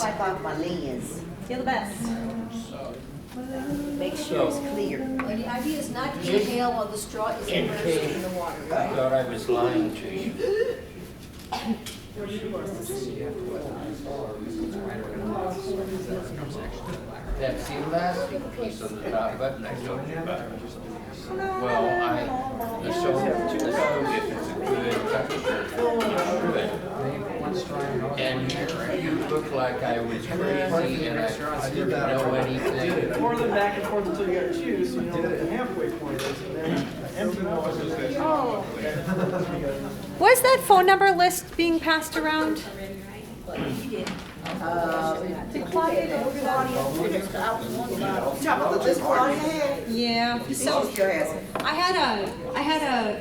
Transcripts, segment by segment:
Wipe off my lens. You're the best. Make sure it's clear. Well, the idea is not to inhale while the straw is immersed in the water, I right? thought I was lying to you. That's the elastic piece on the top button I told you about. Well, so if it's a good texture, good. And you look like I was crazy and I didn't know anything. Pour them back and forth until you got two, so you know what the halfway point is, and then empty them out. Was that phone number list being passed around? Did Claudia go over that? You talking about the list Claudia had? Yeah. So Your ass. I had a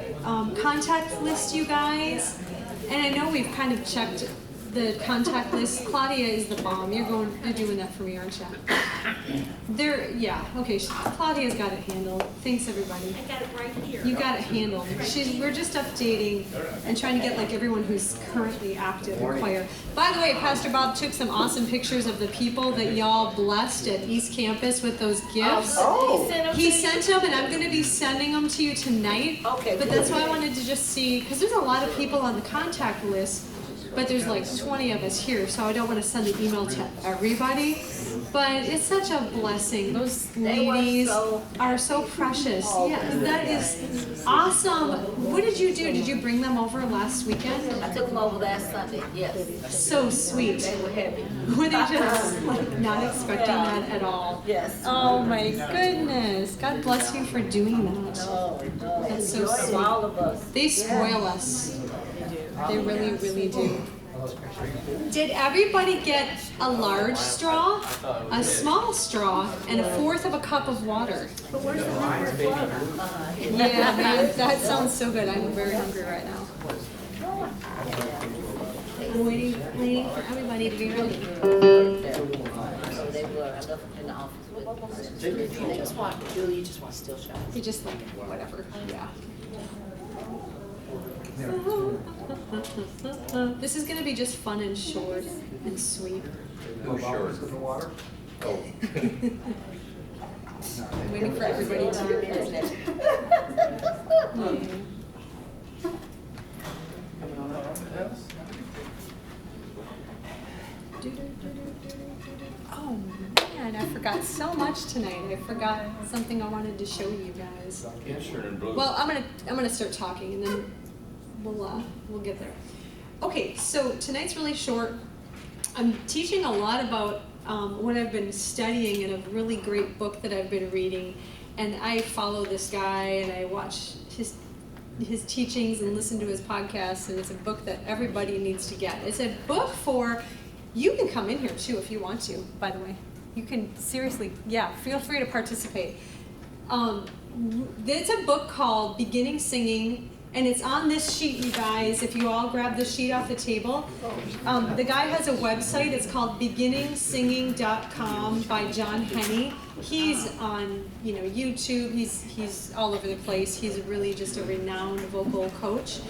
contact list, you guys, and I know we've kind of checked the contact list. Claudia is the bomb. You're doing that for me, aren't you? Okay. Claudia's got it handled. Thanks, everybody. I got it right here. You got it handled. We're just updating and trying to get like everyone who's currently active in choir. By the way, Pastor Bob took some awesome pictures of the people that y'all blessed at East Campus with those gifts. Oh. He sent them, and I'm going to be sending them to you tonight. Okay, But that's why I wanted to just see, because there's a lot of people on the contact list, but there's like 20 of us here, so I don't want to send an email to everybody. But it's such a blessing. Those ladies are so precious. Yeah, that is awesome. What did you do? Did you bring them over last weekend? I took them over last Sunday, yes. So sweet. They were happy. Were they just like not expecting that at all? Yes. Oh my goodness. God bless you for doing that. No. That's so Enjoy them, sweet. all of us. They spoil us. They really, really do. Did everybody get a large straw, a small straw, and a fourth of a cup of water? But where's the number from? Yeah, man, that sounds so good. I'm very hungry right now. I'm waiting for everybody to be ready. So they were, I left them in the office with. Julie just want still shot. You just like whatever. Yeah. This is gonna be just fun and short and sweet. Who's short? Oh. I'm waiting for everybody to. Oh man, I forgot so much tonight. I forgot something I wanted to show you guys. Well, I'm gonna start talking and then we'll get there. Okay, so tonight's really short. I'm teaching a lot about what I've been studying in a really great book that I've been reading, and I follow this guy and I watch his teachings and listen to his podcasts, and it's a book that everybody needs to get. It's a book for, you can come in here too if you want to, by the way. You can seriously, feel free to participate. It's a book called Beginning Singing, and it's on this sheet, you guys. If you all grab the sheet off the table. The guy has a website. It's called beginningsinging.com by John Henney. He's on YouTube. He's all over the place. He's really just a renowned vocal coach.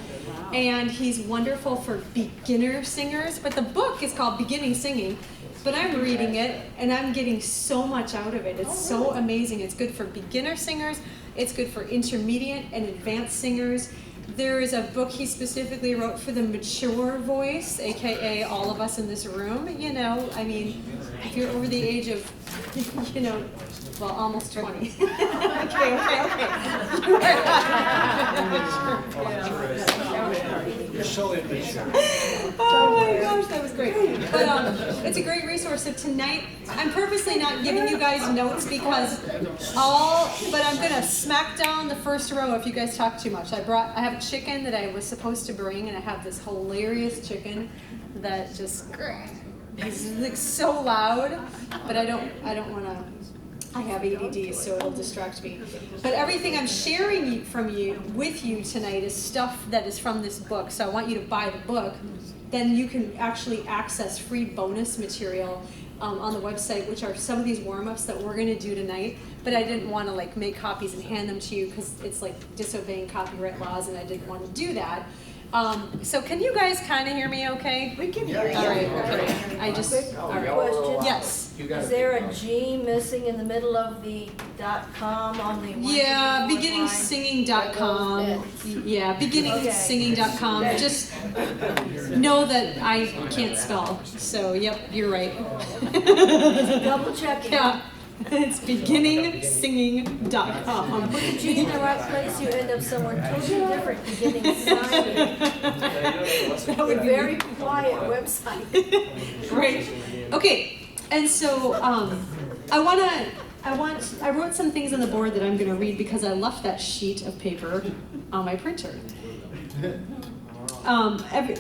And he's wonderful for beginner singers. But the book is called Beginning Singing. But I'm reading it, and I'm getting so much out of it. It's so amazing. It's good for beginner singers. It's good for intermediate and advanced singers. There is a book he specifically wrote for the mature voice, aka all of us in this room. If you're over the age of, almost 20. okay. Oh my gosh, that was great. But it's a great resource. So tonight, I'm purposely not giving you guys notes but I'm gonna smack down the first row if you guys talk too much. I have a chicken that I was supposed to bring, and I have this hilarious chicken that just is like so loud, but I don't want to. I have ADD, so it'll distract me. But everything I'm sharing with you tonight is stuff that is from this book. So I want you to buy the book. Then you can actually access free bonus material on the website, which are some of these warm-ups that we're going to do tonight. But I didn't want to make copies and hand them to you because it's like disobeying copyright laws, and I didn't want to do that. So can you guys kind of hear me okay? We can hear you. All right, okay. I just, all right. Question. Yes. You gotta Is there a G missing in the middle of the .com on the one? Yeah, line? beginningsinging.com. Yeah, Okay. beginningsinging.com. Just know that I can't spell. So, yep, you're right. Double checking. Yeah, it's beginningsinging.com. Put the G in the right place, you end up somewhere totally different, beginning signing. That A would be very quiet website. Right. Okay. And so I wrote some things on the board that I'm going to read because I left that sheet of paper on my printer.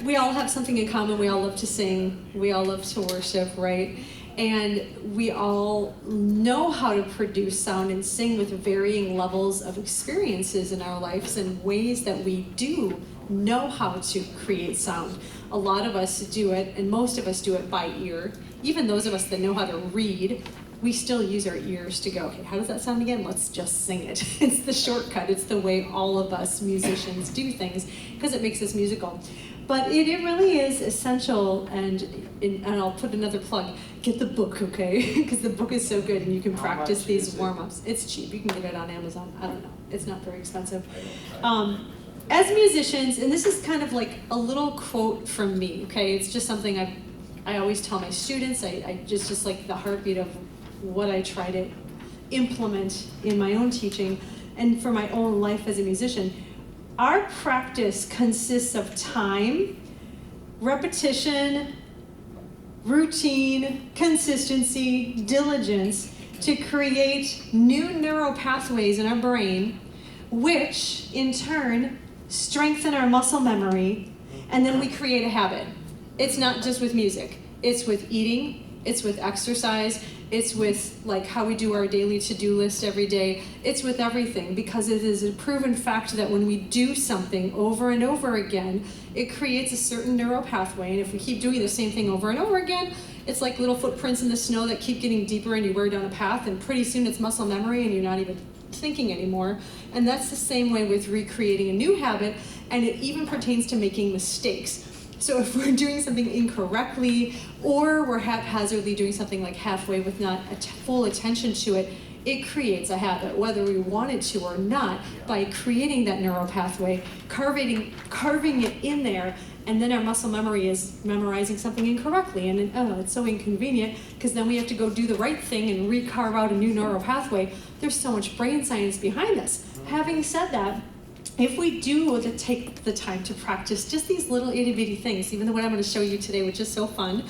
We all have something in common. We all love to sing. We all love to worship, right? And we all know how to produce sound and sing with varying levels of experiences in our lives and ways that we do know how to create sound. A lot of us do it, and most of us do it by ear. Even those of us that know how to read, we still use our ears to go, okay, how does that sound again? Let's just sing it. It's the shortcut. It's the way all of us musicians do things because it makes us musical. But it really is essential, and I'll put another plug. Get the book, okay? Because the book is so good, and you can practice these warm-ups. It's cheap. You can get it on Amazon. I don't know. It's not very expensive. As musicians, and this is kind of like a little quote from me, okay? It's just something I always tell my students. I just like the heartbeat of what I try to implement in my own teaching and for my own life as a musician. Our practice consists of time, repetition, routine, consistency, diligence to create new neural pathways in our brain, which in turn strengthen our muscle memory, and then we create a habit. It's not just with music. It's with eating, it's with exercise, it's with like how we do our daily to-do list every day. It's with everything, because it is a proven fact that when we do something over and over again, it creates a certain neural pathway, and if we keep doing the same thing over and over again, it's like little footprints in the snow that keep getting deeper and you wear down a path, and pretty soon it's muscle memory and you're not even thinking anymore. And that's the same way with recreating a new habit, and it even pertains to making mistakes. So if we're doing something incorrectly, or we're haphazardly doing something like halfway with not full attention to it, it creates a habit, whether we want it to or not, by creating that neural pathway, carving it in there, and then our muscle memory is memorizing something incorrectly, and then, oh, it's so inconvenient, because then we have to go do the right thing and recarve out a new neural pathway. There's so much brain science behind this. Having said that, if we do take the time to practice just these little itty-bitty things, even the one I'm going to show you today, which is so fun,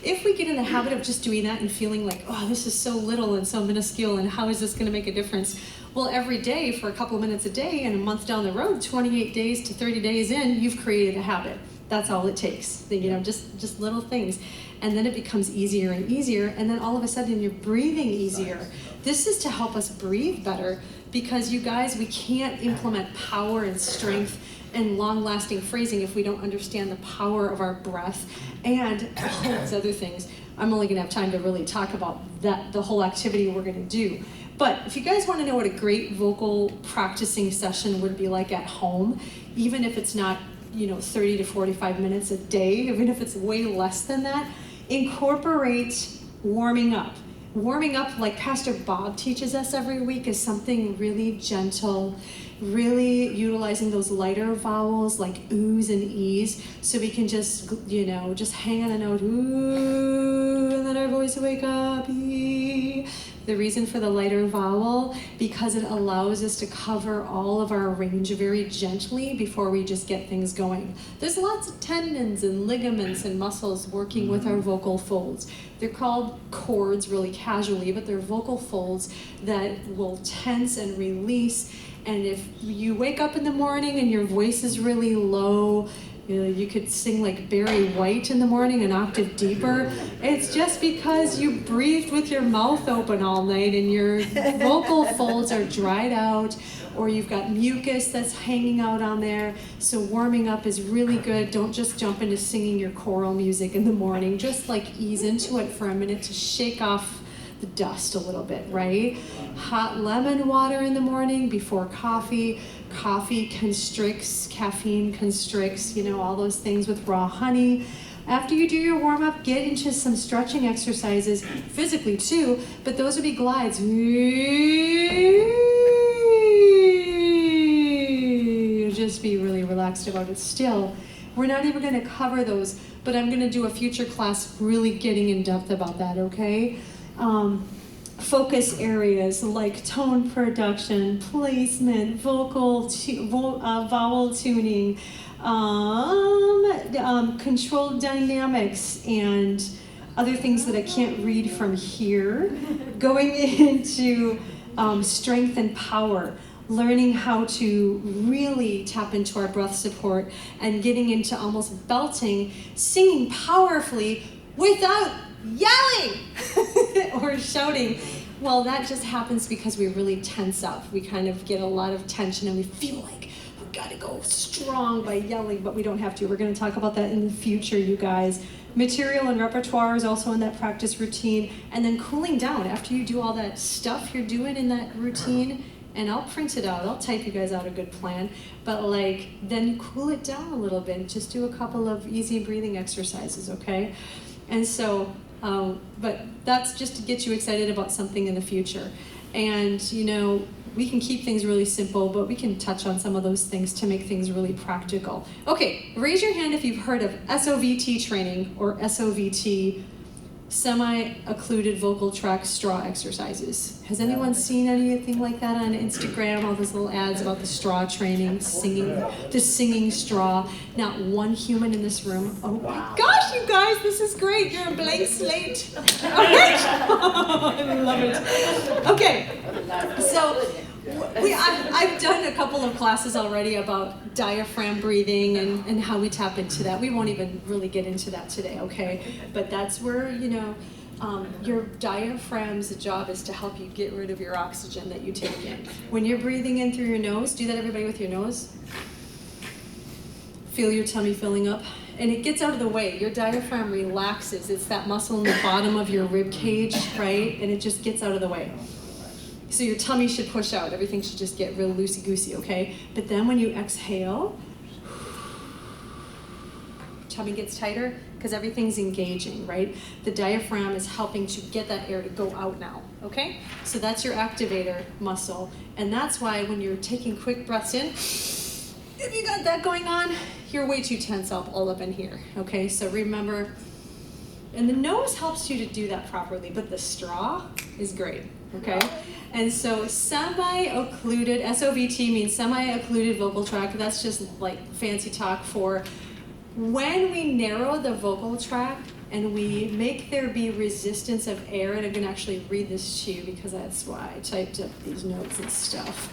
if we get in the habit of just doing that and feeling like, oh, this is so little and so minuscule, and how is this going to make a difference? Well, every day for a couple of minutes a day, and a month down the road, 28 days to 30 days in, you've created a habit. That's all it takes. Just little things. And then it becomes easier and easier, and then all of a sudden you're breathing easier. This is to help us breathe better, because you guys, we can't implement power and strength and long-lasting phrasing if we don't understand the power of our breath and all these other things. I'm only gonna have time to really talk about the whole activity we're gonna do. But if you guys wanna know what a great vocal practicing session would be like at home, even if it's not 30 to 45 minutes a day, even if it's way less than that, incorporate warming up. Warming up, like Pastor Bob teaches us every week, is something really gentle, really utilizing those lighter vowels like oohs and e's, so we can just hang on a note, ooh, and let our voice wake up, ee. The reason for the lighter vowel, because it allows us to cover all of our range very gently before we just get things going. There's lots of tendons and ligaments and muscles working with our vocal folds. They're called cords really casually, but they're vocal folds that will tense and release. And if you wake up in the morning and your voice is really low, you could sing like Barry White in the morning, an octave deeper. It's just because you breathed with your mouth open all night and your vocal folds are dried out, or you've got mucus that's hanging out on there. So warming up is really good. Don't just jump into singing your choral music in the morning. Just like ease into it for a minute to shake off the dust a little bit, right? Hot lemon water in the morning before coffee. Coffee constricts, caffeine constricts, you know, all those things with raw honey. After you do your warm-up, get into some stretching exercises, physically too, but those would be glides. Just be really relaxed about it still. We're not even going to cover those, but I'm going to do a future class really getting in depth about that, okay? Focus areas like tone production, placement, vowel tuning, control dynamics, and other things that I can't read from here. Going into strength and power, learning how to really tap into our breath support, and getting into almost belting, singing powerfully without yelling or shouting. Well, that just happens because we really tense up. We kind of get a lot of tension and we feel like we've got to go strong by yelling, but we don't have to. We're going to talk about that in the future, you guys. Material and repertoire is also in that practice routine. And then cooling down after you do all that stuff you're doing in that routine. And I'll print it out. I'll type you guys out a good plan. But then cool it down a little bit. Just do a couple of easy breathing exercises, okay? And so, but that's just to get you excited about something in the future. And, you know, we can keep things really simple, but we can touch on some of those things to make things really practical. Okay, raise your hand if you've heard of SOVT training or SOVT, semi-occluded vocal tract straw exercises. Has anyone seen anything like that on Instagram? All those little ads about the straw training, the singing straw. Not one human in this room. Oh my gosh, you guys, this is great. You're a blank slate. All right. I love it. Okay, so I've done a couple of classes already about diaphragm breathing and how we tap into that. We won't even really get into that today, okay? But that's where, you know, your diaphragm's job is to help you get rid of your oxygen that you take in. When you're breathing in through your nose, do that everybody with your nose. Feel your tummy filling up. And it gets out of the way. Your diaphragm relaxes. It's that muscle in the bottom of your rib cage, right? And it just gets out of the way. So your tummy should push out. Everything should just get real loosey-goosey, okay? But then when you exhale, tummy gets tighter because everything's engaging, right? The diaphragm is helping to get that air to go out now, okay? So that's your activator muscle. And that's why when you're taking quick breaths in, if you got that going on, you're way too tense up all up in here, okay? So remember, and the nose helps you to do that properly, but the straw is great, okay? And so semi-occluded, SOVT means semi-occluded vocal tract. That's just like fancy talk for when we narrow the vocal tract and we make there be resistance of air. And I'm gonna actually read this to you because that's why I typed up these notes and stuff.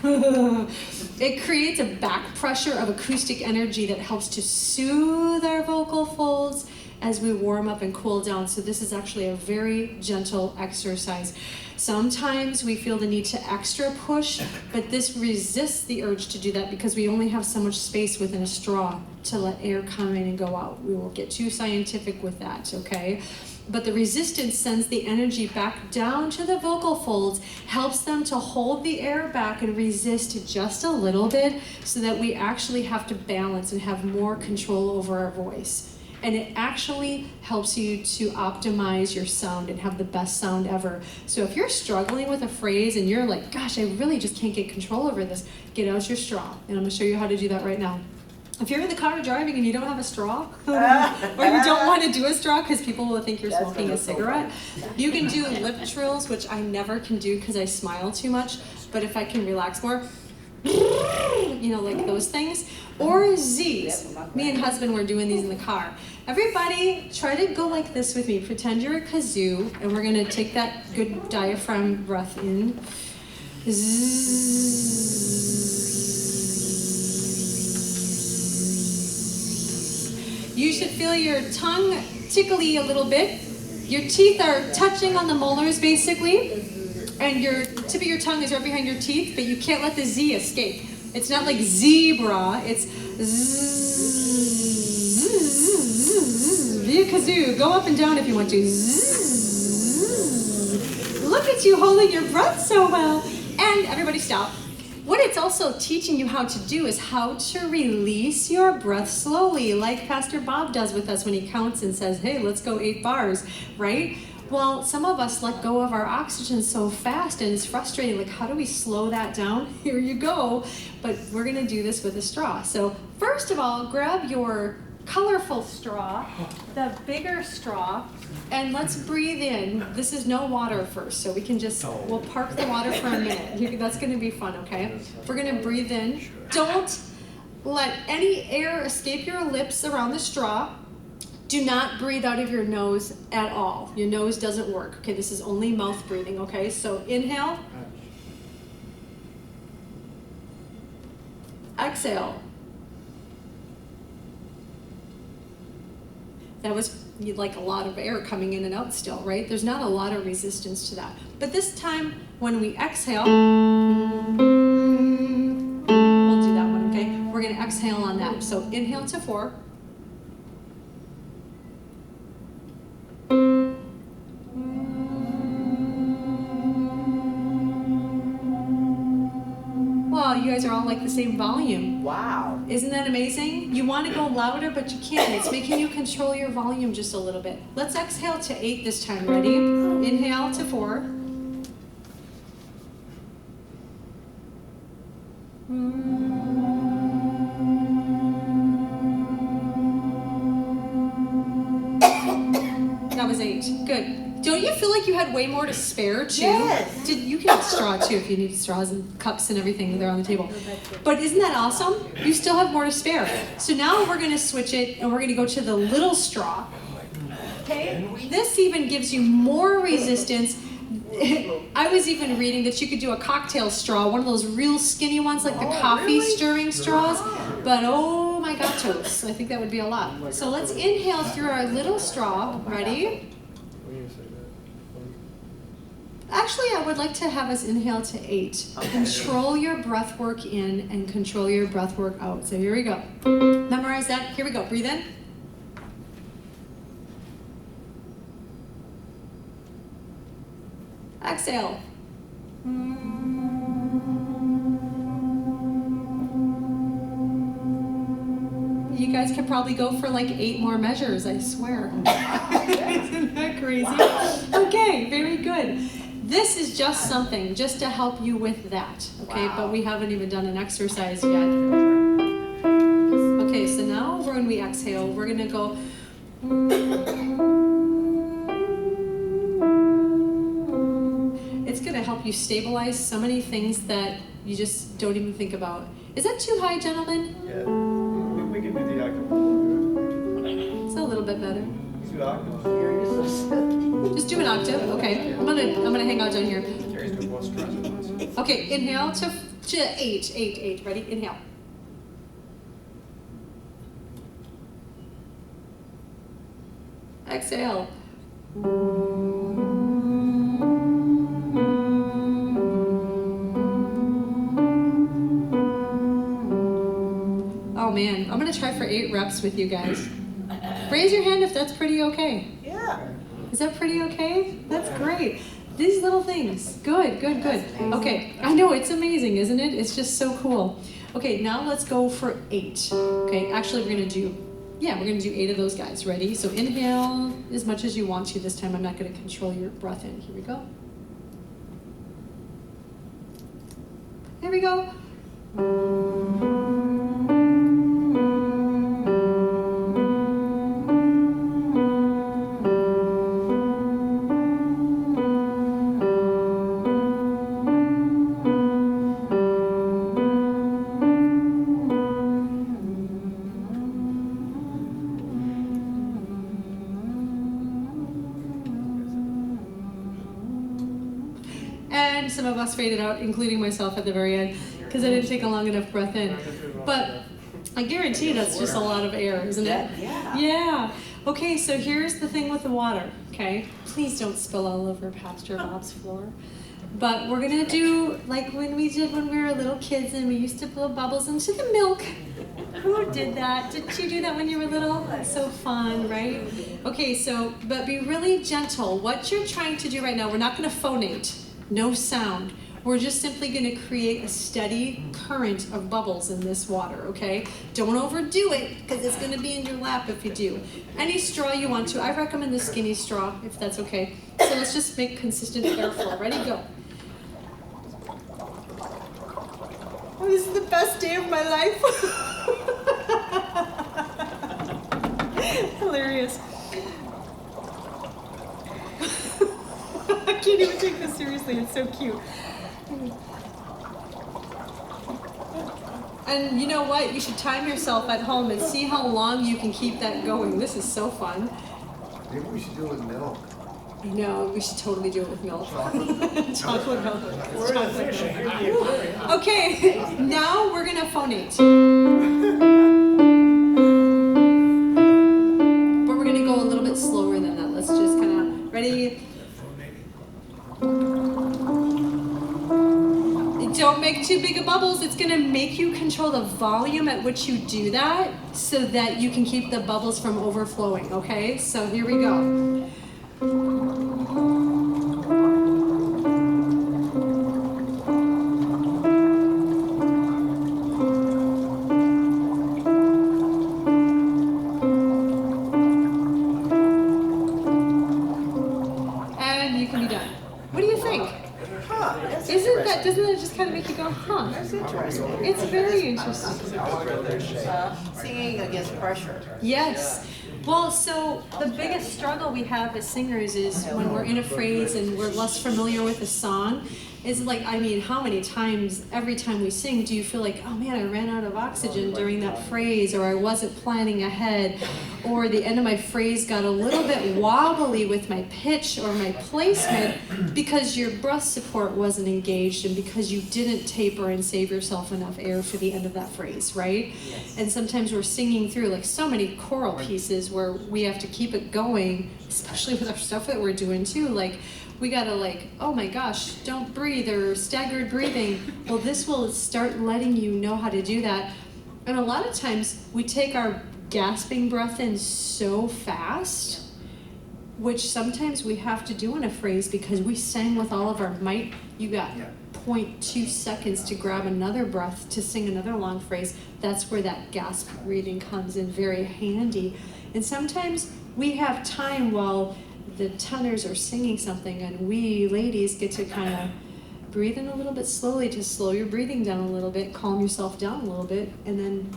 It creates a back pressure of acoustic energy that helps to soothe our vocal folds as we warm up and cool down. So this is actually a very gentle exercise. Sometimes we feel the need to extra push, but this resists the urge to do that because we only have so much space within a straw to let air come in and go out. We won't get too scientific with that, okay? But the resistance sends the energy back down to the vocal folds, helps them to hold the air back and resist just a little bit so that we actually have to balance and have more control over our voice. And it actually helps you to optimize your sound and have the best sound ever. So if you're struggling with a phrase and you're like, gosh, I really just can't get control over this, get out your straw. And I'm gonna show you how to do that right now. If you're in the car driving and you don't have a straw, or you don't want to do a straw because people will think you're smoking a cigarette, you can do lip trills, which I never can do because I smile too much. But if I can relax more, you know, like those things. Or Z's. Me and husband were doing these in the car. Everybody, try to go like this with me. Pretend you're a kazoo, and we're gonna take that good diaphragm breath in. You should feel your tongue tickly a little bit. Your teeth are touching on the molars, basically. And your tip of your tongue is right behind your teeth, but you can't let the Z escape. It's not like zebra, it's zzz. Be a kazoo. Go up and down if you want to. Zzz. Look at you holding your breath so well. And everybody stop. What it's also teaching you how to do is how to release your breath slowly, like Pastor Bob does with us when he counts and says, hey, let's go 8 bars, right? Well, some of us let go of our oxygen so fast and it's frustrating. Like, how do we slow that down? Here you go. But we're gonna do this with a straw. So first of all, grab your colorful straw, the bigger straw, and let's breathe in. This is no water first, so we can just, we'll park the water for a minute. That's gonna be fun, okay? We're gonna breathe in. Don't let any air escape your lips around the straw. Do not breathe out of your nose at all. Your nose doesn't work, okay? This is only mouth breathing, okay? So inhale. Exhale. That was like a lot of air coming in and out still, right? There's not a lot of resistance to that. But this time, when we exhale, we'll do that one, okay? We're gonna exhale on that. So inhale to 4. Wow, you guys are all like the same volume. Wow. Isn't that amazing? You want to go louder, but you can't. It's making you control your volume just a little bit. Let's exhale to 8 this time. Ready? Inhale to 4. That was 8. Good. Don't you feel like you had way more to spare too? Yes. You can have straw too if you need straws and cups and everything. They're on the table. But isn't that awesome? You still have more to spare. So now we're going to switch it and we're going to go to the little straw. Okay? This even gives you more resistance. I was even reading that you could do a cocktail straw, one of those real skinny ones like the coffee stirring straws. But oh my gosh, I think that would be a lot. So let's inhale through our little straw. Ready? Actually, I would like to have us inhale to 8. Control your breath work in and control your breath work out. So here we go. Memorize that. Here we go. Breathe in. Exhale. You guys could probably go for like 8 more measures, I swear. Isn't that crazy? Okay, very good. This is just something, just to help you with that, okay? But we haven't even done an exercise yet. Okay, so now when we exhale, we're gonna go. It's gonna help you stabilize so many things that you just don't even think about. Is that too high, gentlemen? Yeah, we can do the octave. It's a little bit better. Do octaves. Just do an octave. Okay, I'm gonna hang out down here. Carrie's doing both straws at once. Okay, inhale to 8, 8. Ready? Inhale. Exhale. Oh man, I'm gonna try for 8 reps with you guys. Raise your hand if that's pretty okay. Yeah. Is that pretty okay? That's great. These little things. Good, good, good. Okay, I know, it's amazing, isn't it? It's just so cool. Okay, now let's go for 8. Okay, actually we're gonna do 8 of those guys. Ready? So inhale as much as you want to this time. I'm not gonna control your breath in. Here we go. Here we go. And some of us faded out, including myself at the very end, because I didn't take a long enough breath in. But I guarantee that's just a lot of air, isn't it? Yeah. Yeah. Okay, so here's the thing with the water, okay? Please don't spill all over Pastor Bob's floor. But we're gonna do like when we did when we were little kids and we used to blow bubbles into the milk. Who did that? Didn't you do that when you were little? That's so fun, right? Okay, so, but be really gentle. What you're trying to do right now, we're not gonna phonate, no sound. We're just simply gonna create a steady current of bubbles in this water, okay? Don't overdo it, because it's gonna be in your lap if you do. Any straw you want to, I recommend the skinny straw, if that's okay. So let's just make consistent airflow. Ready, go. Oh, this is the best day of my life. Hilarious. I can't even take this seriously, it's so cute. And you know what? You should time yourself at home and see how long you can keep that going. This is so fun. Maybe we should do it with milk. I know, we should totally do it with milk. Chocolate milk. We're in the fish, I hear the aquarium. Okay, now we're gonna phonate. But we're gonna go a little bit slower than that. Let's just kind of, ready? Don't make too big of bubbles. It's gonna make you control the volume at which you do that so that you can keep the bubbles from overflowing, okay? So here we go. And you can be done. What do you think? Huh, that's Doesn't that just kind of make you go, huh? That's interesting. It's very interesting. Singing against pressure. Yes. Well, so the biggest struggle we have as singers is when we're in a phrase and we're less familiar with the song. Is like, I mean, how many times, every time we sing, do you feel like, oh man, I ran out of oxygen during that phrase, or I wasn't planning ahead, or the end of my phrase got a little bit wobbly with my pitch or my placement because your breath support wasn't engaged and because you didn't taper and save yourself enough air for the end of that phrase, right? Yes. And sometimes we're singing through like so many choral pieces where we have to keep it going, especially with our stuff that we're doing too, like, we gotta like, oh my gosh, don't breathe or staggered breathing. Well, this will start letting you know how to do that. And a lot of times we take our gasping breath in so fast, which sometimes we have to do in a phrase because we sang with all of our might. You got 0.2 seconds to grab another breath to sing another long phrase. That's where that gasp breathing comes in very handy. And sometimes we have time while the tenors are singing something and we ladies get to kind of breathe in a little bit slowly to slow your breathing down a little bit, calm yourself down a little bit, and then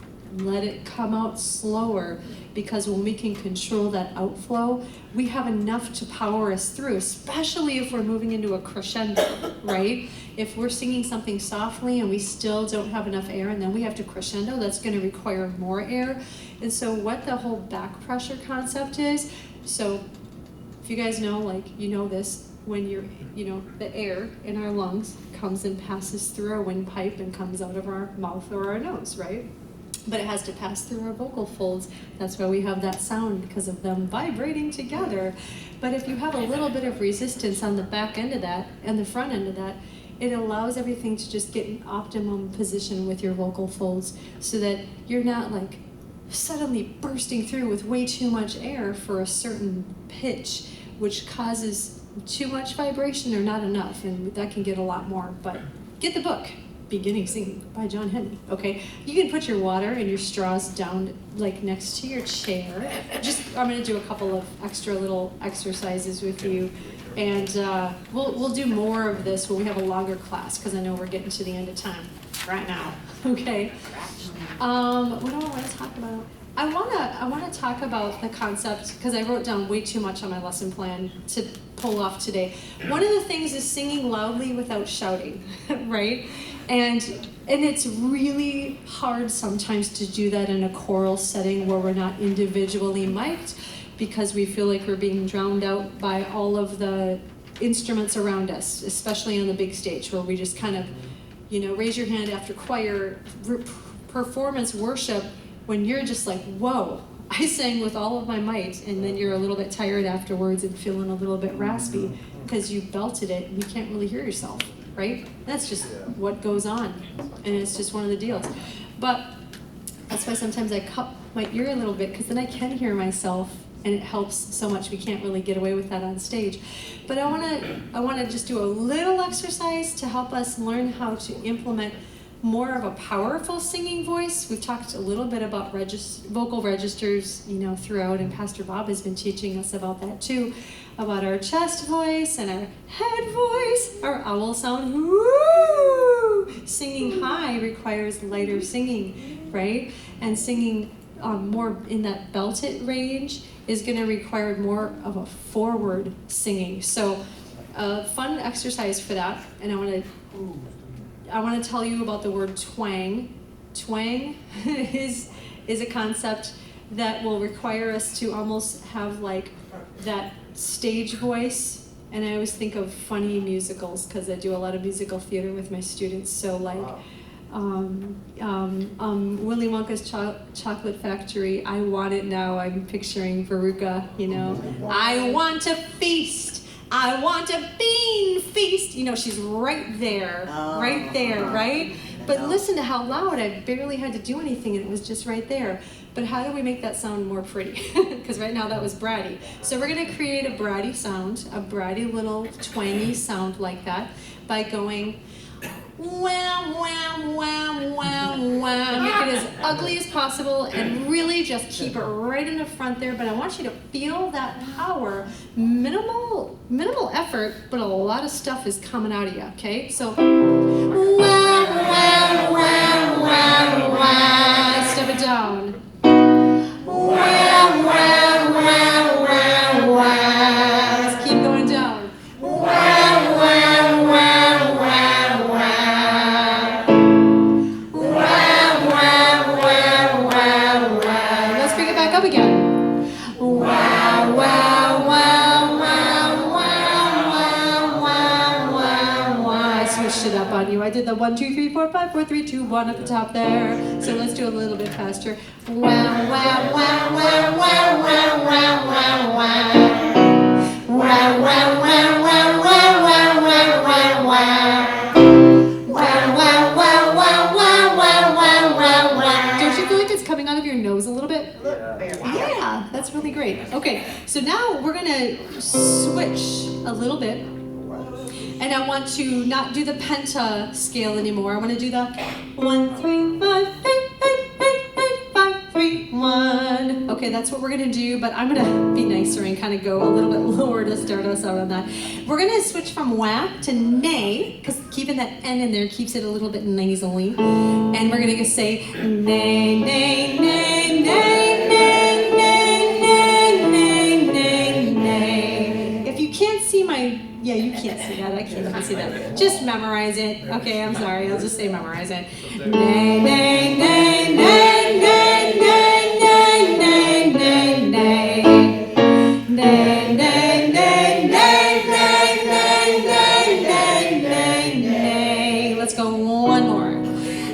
let it come out slower, because when we can control that outflow, we have enough to power us through, especially if we're moving into a crescendo, right? If we're singing something softly and we still don't have enough air and then we have to crescendo, that's going to require more air. And so what the whole back pressure concept is, so if you guys know, like, you know this, when you're, you know, the air in our lungs comes and passes through our windpipe and comes out of our mouth or our nose, right? But it has to pass through our vocal folds. That's why we have that sound, because of them vibrating together. But if you have a little bit of resistance on the back end of that and the front end of that, it allows everything to just get in optimum position with your vocal folds so that you're not like suddenly bursting through with way too much air for a certain pitch, which causes too much vibration or not enough, and that can get a lot more. But get the book, Beginning Singing by John Henry, okay? You can put your water and your straws down like next to your chair. I'm gonna do a couple of extra little exercises with you, and we'll do more of this when we have a longer class, because I know we're getting to the end of time right now, okay? What do I want to talk about? I want to talk about the concept, because I wrote down way too much on my lesson plan to pull off today. One of the things is singing loudly without shouting, right? And it's really hard sometimes to do that in a choral setting where we're not individually mic'd, because we feel like we're being drowned out by all of the instruments around us, especially on the big stage where we just kind of, you know, raise your hand after choir, performance, worship, when you're just like, whoa, I sang with all of my might, and then you're a little bit tired afterwards and feeling a little bit raspy because you belted it and you can't really hear yourself, right? That's just what goes on, and it's just one of the deals. But That's why sometimes I cup my ear a little bit, because then I can hear myself, and it helps so much. We can't really get away with that on stage. But I wanna just do a little exercise to help us learn how to implement more of a powerful singing voice. We've talked a little bit about vocal registers, throughout, and Pastor Bob has been teaching us about that too, about our chest voice and our head voice, our owl sound. Woo! Singing high requires lighter singing, right? And singing more in that belted range is going to require more of a forward singing. So, a fun exercise for that, and I want to tell you about the word twang. Twang is a concept that will require us to almost have like that stage voice. And I always think of funny musicals because I do a lot of musical theater with my students. So like Willy Wonka's Chocolate Factory, I Want It Now. I'm picturing Veruca, I want to feast. I want a bean feast. She's right there, right? But listen to how loud. I barely had to do anything, and it was just right there. But how do we make that sound more pretty? Because right now that was bratty. So we're going to create a bratty sound, a bratty little twangy sound like that by going wham, wham, wham, wham, wham. Make it as ugly as possible and really just keep it right in the front there. But I want you to feel that power. Minimal effort, but a lot of stuff is coming out of you, okay? So wham, wham, wham, wham, wham. Step it down. Wham, wham, wham, wham, wham. Let's keep going down. Wham, wham, wham, wham, wham. Wham, wham, wham, wham, wham. Let's bring it back up again. Wham, wham, wham, wham, wham, wham, wham, wham, wham. I switched it up on you. I did the 1, 2, 3, 4, 5, 4, 3, 2, 1 at the top there. So let's do a little bit faster. Wham, wham, wham, wham, wham, wham, wham, wham, wham. Wham, wham, wham, wham, wham, wham, wham, wham, wham. Wham, wham, wham, wham, wham, wham, wham, wham, wham. Don't you feel like it's coming out of your nose a little bit? Yeah, that's really great. Okay, so now we're gonna switch a little bit. And I want to not do the penta scale anymore. I want to do the 1, 3, 5, 8, 8, 8, 8, 5, 3, 1. Okay, that's what we're gonna do, but I'm gonna be nicer and kind of go a little bit lower to start us out on that. We're gonna switch from wah to nay, because keeping that N in there keeps it a little bit nasally. And we're gonna say nay, nay, nay, nay, nay, nay, nay, nay, nay, nay. If you can't see yeah, you can't see that. I can't even see that. Just memorize it. Okay, I'm sorry. I'll just say memorize it. Nay, nay, nay, nay, nay, nay, nay, nay, nay, nay. Nay, nay, nay, nay, nay, nay, nay, nay, nay, nay. Let's go one more.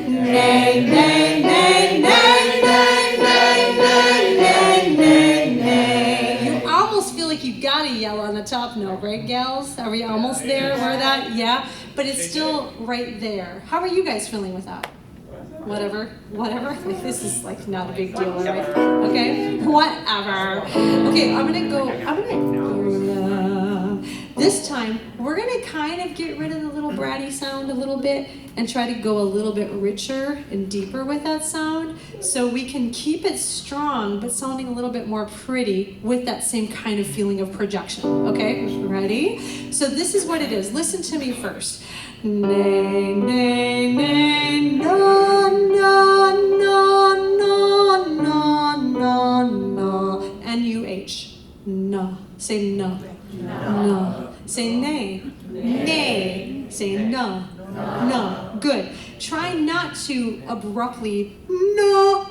Nay, nay, nay, nay, nay, nay, nay, nay, nay, nay. You almost feel like you gotta yell on the top note, right, gals? Are we almost there? We're that? Yeah? But it's still right there. How are you guys feeling with that? Whatever. Like, this is like not a big deal, right? Okay? Whatever. Okay, this time, we're gonna kind of get rid of the little bratty sound a little bit and try to go a little bit richer and deeper with that sound so we can keep it strong but sounding a little bit more pretty with that same kind of feeling of projection. Okay, ready? So this is what it is. Listen to me first. Nay, nay, nay, no, no, no, no, no, no, no. N-U-H. No. Say no. No. Say nay. Nay. Say no. No. Good. Try not to abruptly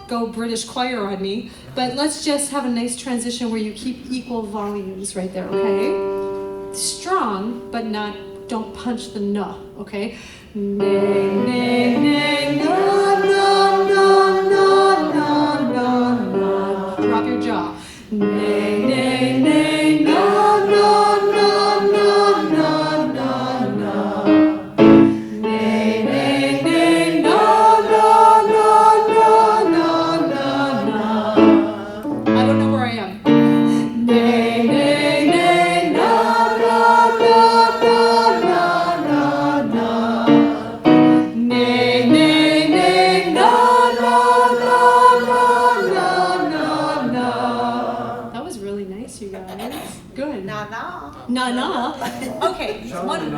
go British choir on me, but let's just have a nice transition where you keep equal volumes right there, okay? Strong, but don't punch the no, okay? Nay, nay, nay, no, no, no, no, no, no, no. Drop your jaw. Nay, nay, nay, no, no, no, no, no, no, no. Nay, nay, nay, no, no, no, no, no, One.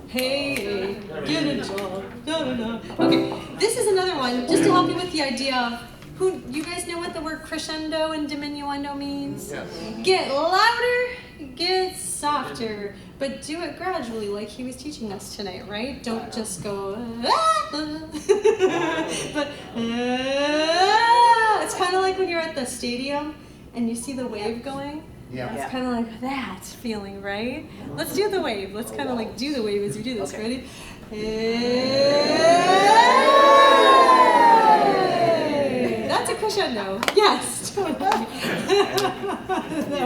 Hey, get a job. Da-da-da. Okay, this is another one just to help you with the idea of who. You guys know what the word crescendo and diminuendo means? Yes. Get louder, get softer, but do it gradually, like he was teaching us tonight, right? Don't just go. But it's kind of like when you're at the stadium and you see the wave going. Yeah. It's kind of like that feeling, right? Let's do the wave. Let's kind of like do the wave as you do this. Ready? Hey. That's a crescendo. Yes. That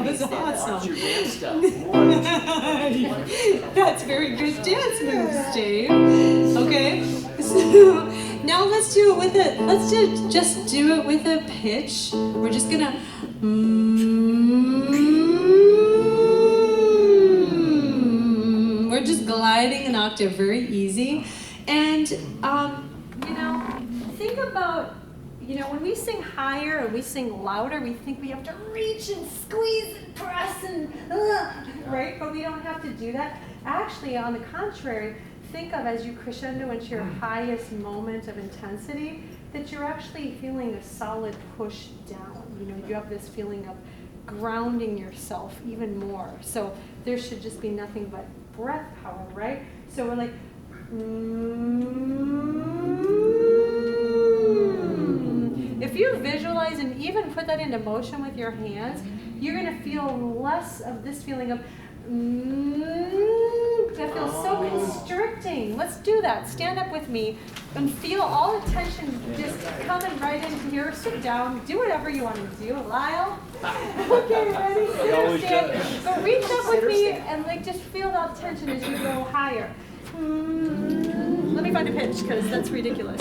was awesome. That's very good dance moves, Dave. Okay. So now let's do it with it. Let's just do it with a pitch. We're just gonna. We're just gliding an octave, very easy. And think about, when we sing higher and we sing louder, we think we have to reach and squeeze and press and right? But we don't have to do that. Actually, on the contrary, think of as you crescendo into your highest moment of intensity, that you're actually feeling a solid push down. You have this feeling of grounding yourself even more. So there should just be nothing but breath power, right? So we're like, If you visualize and even put that into motion with your hands, you're going to feel less of this feeling of that feels so constricting. Let's do that. Stand up with me and feel all the tension just coming right in here. Sit down. Do whatever you want to do. Lyle? Okay, ready? Sit or stand. But reach up with me and just feel that tension as you go higher. Let me find a pitch because that's ridiculous.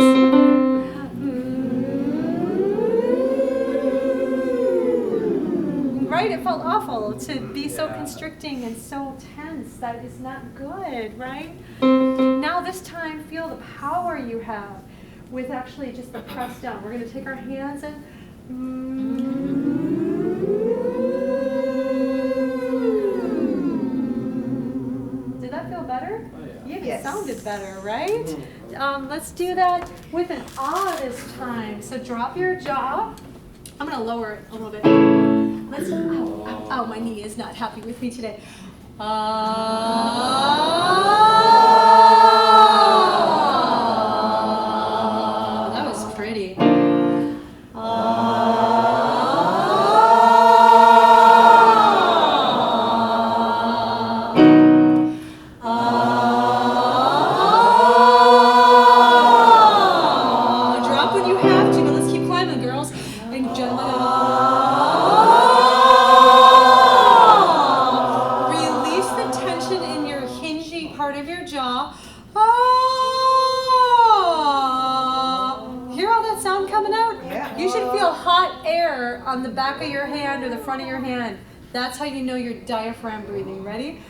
Right? It felt awful to be so constricting and so tense. That is not good, right? Now this time, feel the power you have with actually just the press down. We're going to take our hands and did that feel better? Oh, yeah. Yeah, Yes. it sounded better, right? Let's do that with an ah this time. So drop your jaw. I'm going to lower it a little bit. Let's, ow, my knee is not happy with me today. That was pretty. Drop when you have to, but let's keep climbing, girls and gentlemen. Release the tension in your hingy part of your jaw. Hear all that sound coming out? Yeah. You should feel hot air on the back of your hand or the front of your hand. That's how you know you're diaphragm breathing. Ready?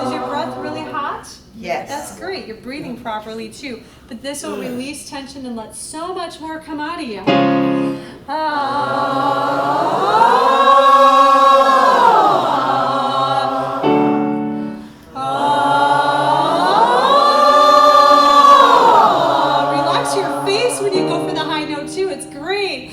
Is your breath really hot? Yes. That's great. You're breathing properly too. But this will release tension and let so much more come out of you. Relax your face when you go for the high note too. It's great.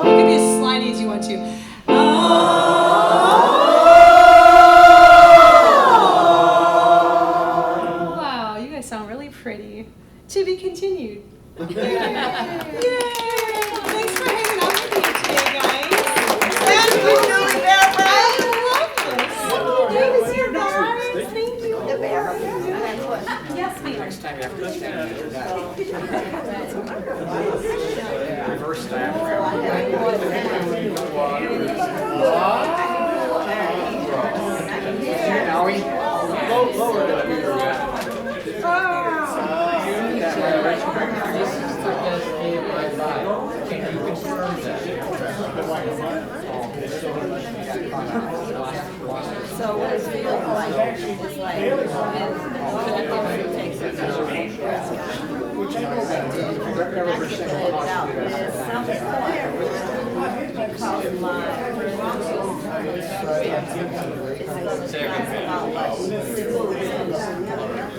You can be as slidey as you want to. Wow, you guys sound really pretty. To be continued. Yay! Thanks for hanging out with me today, guys. Thank you, Julie Bear I love this. Good to see you guys. Thank you. The bear. Yes, ma'am. Next time you have to stand reverse Can you confirm that? So what it feels like, it's like, and it takes us to which I go back to, and I get to let it out. At some point, because my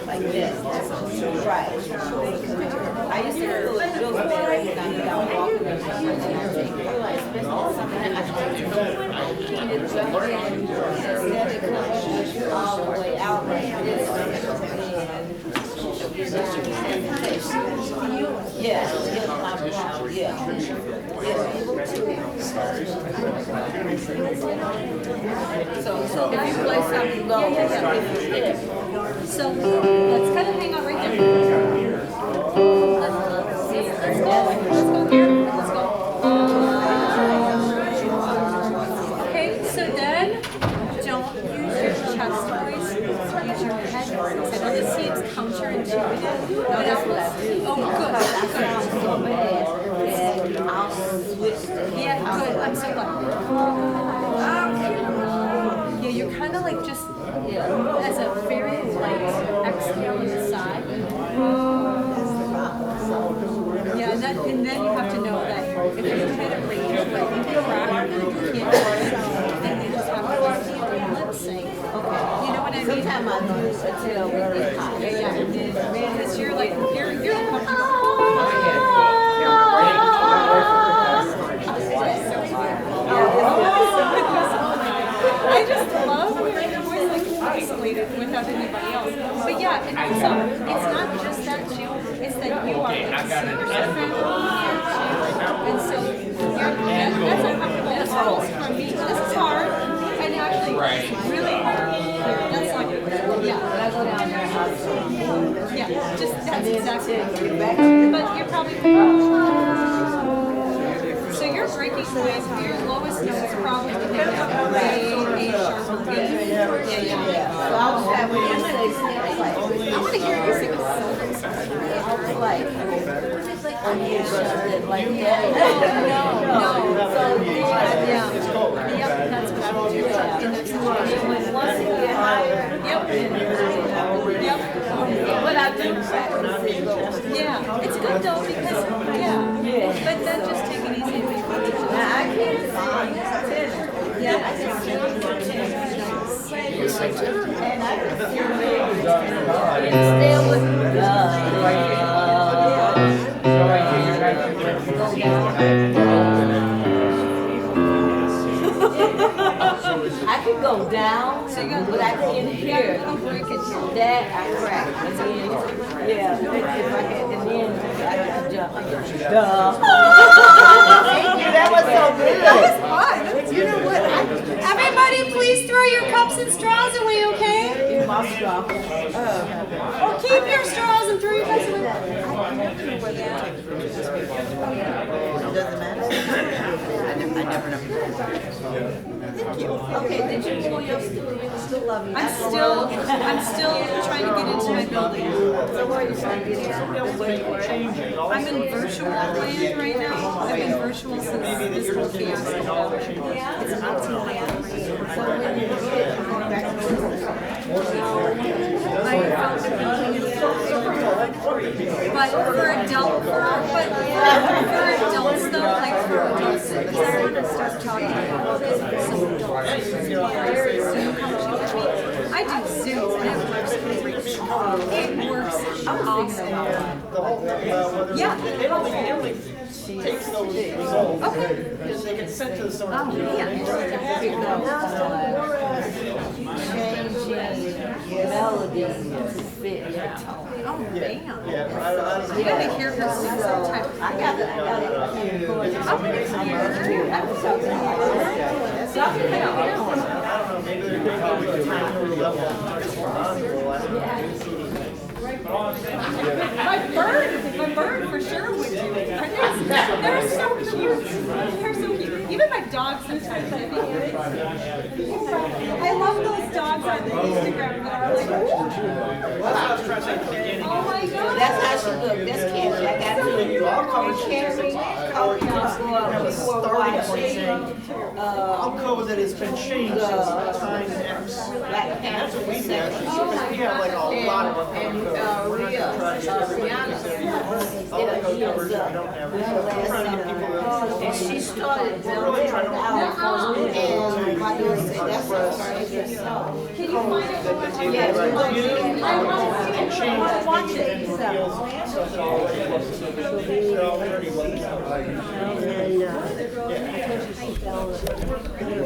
like this. Right. I used to feel it real bad when I got walking and especially something that I all the way out like this. Yeah, So if you play something low, So let's kind of hang out right there. Let's go here. Let's go. Okay, so then don't use your chest voice. Use your head voice. I know this seems counterintuitive. But oh, good. I'll switch to Yeah, good. I'm so glad. Yeah, you're kind of like just as a very light exhale on the side. Yeah, and then you have to know that if you hit a range like crack, you can't then you just have to lip sync. Okay. You know what I mean? Sometimes I lose until we get hot. Yeah. Because you're like you're I just love when your voice like isolated without anybody else. But yeah, and also it's not just that too. It's that you are like super different. And so that's hard for me. This is hard. And actually it's really hard. That's like yeah, just that's exactly it. But you're probably so you're breaking waves. Your lowest note is probably going to be A sharp or B. Yeah. So I was having to say I want to hear you sing a silver song. like, I'm here something like that. No. So yeah. Yep, that's what I would do. Once you get higher, Yep. but I do practice it. Yeah, it's good though because but then just take it easy. Now I can't sing tenor. Yeah. I can still do tenor. And I can still still with I can go down, but I can't hear. That I crack. Yeah, if I had, and then I had to jump. Thank you, that was so good. That was fun. You know what? Everybody, please throw your cups and straws away, okay? In my straw. Or keep your straws and throw your cups away. Doesn't matter. I never know. Okay, did you pull your stool? You still love me. I'm still trying to get into my building. So where are you trying to get into? I'm in virtual land right now. I've been virtual since this whole fiasco happened. It's up to my So when you get going back to I found the building is so super good. But for adults though, like for adults, because I want to start talking about this with some adults. Zoom coaching. I do Zoom and it works great. It works awesome. Yeah. It only takes those results. Okay. Because they get sent to someone. Oh, yeah. changing melodies to fit your tone. Oh, damn. Yeah, You gotta hear her sing sometime. I got it. I'm gonna hear her. I don't know, maybe they're doing probably a higher level of My bird for sure would do it. They're so cute. They're so cute. Even my dogs sometimes. I love those dogs on Instagram that are like, oh my god. That's how she looked. That's Carrie. I got to you. Carrie, Alcoa that has been changed since time X. that's what we do actually, because we have like a lot of them coming through. We're not gonna try to get everybody to say, all the code covers that we don't have. We're trying to get people that. And she started We're really trying to. and like you said, that's what Can you find it? Yeah, Right. I want to see it. Change I want it to and see reveals stuff that already was. It already was. And